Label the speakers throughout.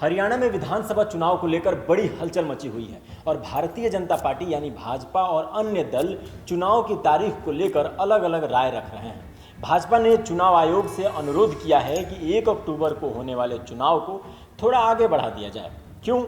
Speaker 1: हरियाणा में विधानसभा चुनाव को लेकर बड़ी हलचल मची हुई है और भारतीय जनता पार्टी यानी भाजपा और अन्य दल चुनाव की तारीख को लेकर अलग अलग राय रख रहे हैं। भाजपा ने चुनाव आयोग से अनुरोध किया है कि 1 अक्टूबर को होने वाले चुनाव को थोड़ा आगे बढ़ा दिया जाए। क्यों?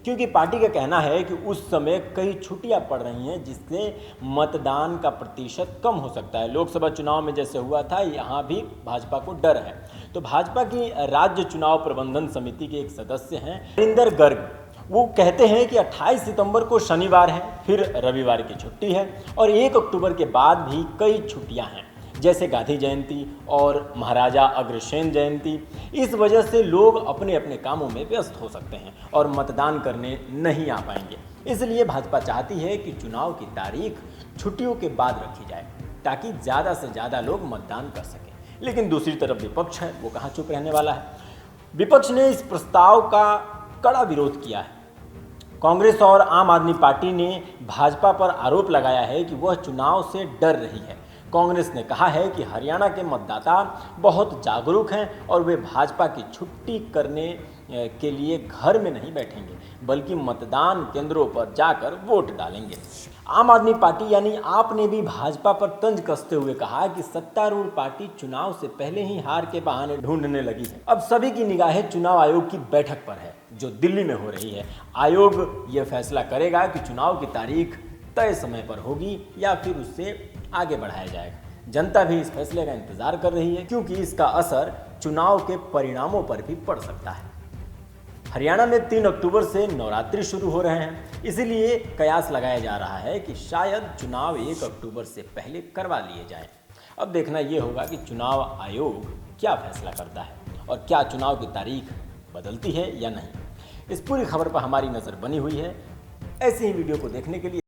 Speaker 1: क्योंकि पार्टी का कहना है कि उस समय कई छुट्टियां पड़ रही हैं जिससे मतदान का प्रतिशत कम हो सकता है। लोकसभा चुनाव में जैसे हुआ था, यहाँ भी भाजपा को डर है। तो भाजपा की राज्य चुनाव प्रबंधन समिति के एक सदस्य हैं हरिंदर गर्ग, वो कहते हैं कि 28 सितंबर को शनिवार है, फिर रविवार की छुट्टी है और 1 अक्टूबर के बाद भी कई छुट्टियां हैं जैसे गांधी जयंती और महाराजा अग्रसेन जयंती। इस वजह से लोग अपने अपने कामों में व्यस्त हो सकते हैं और मतदान करने नहीं आ पाएंगे। इसलिए भाजपा चाहती है कि चुनाव की तारीख छुट्टियों के बाद रखी जाए ताकि ज़्यादा से ज़्यादा लोग मतदान कर सकें। लेकिन दूसरी तरफ विपक्ष है, वो कहाँ चुप रहने वाला है। विपक्ष ने इस प्रस्ताव का कड़ा विरोध किया है। कांग्रेस और आम आदमी पार्टी ने भाजपा पर आरोप लगाया है कि वह चुनाव से डर रही है। कांग्रेस ने कहा है कि हरियाणा के मतदाता बहुत जागरूक हैं और वे भाजपा की छुट्टी करने के लिए घर में नहीं बैठेंगे बल्कि मतदान केंद्रों पर जाकर वोट डालेंगे। आम आदमी पार्टी यानी आप ने भी भाजपा पर तंज कसते हुए कहा कि सत्तारूढ़ पार्टी चुनाव से पहले ही हार के बहाने ढूंढने लगी है। अब सभी की निगाहें चुनाव आयोग की बैठक पर है जो दिल्ली में हो रही है। आयोग यह फैसला करेगा कि चुनाव की तारीख तय समय पर होगी या फिर उससे आगे बढ़ाया जाएगा। जनता भी इस फैसले का इंतजार कर रही है क्योंकि इसका असर चुनाव के परिणामों पर भी पड़ सकता है। हरियाणा में 3 अक्टूबर से नवरात्रि शुरू हो रहे हैं, इसीलिए कयास लगाया जा रहा है कि शायद चुनाव 1 अक्टूबर से पहले करवा लिए जाए। अब देखना यह होगा कि चुनाव आयोग क्या फैसला करता है और क्या चुनाव की तारीख बदलती है या नहीं। इस पूरी खबर पर हमारी नज़र बनी हुई है। ऐसी ही वीडियो को देखने के लिए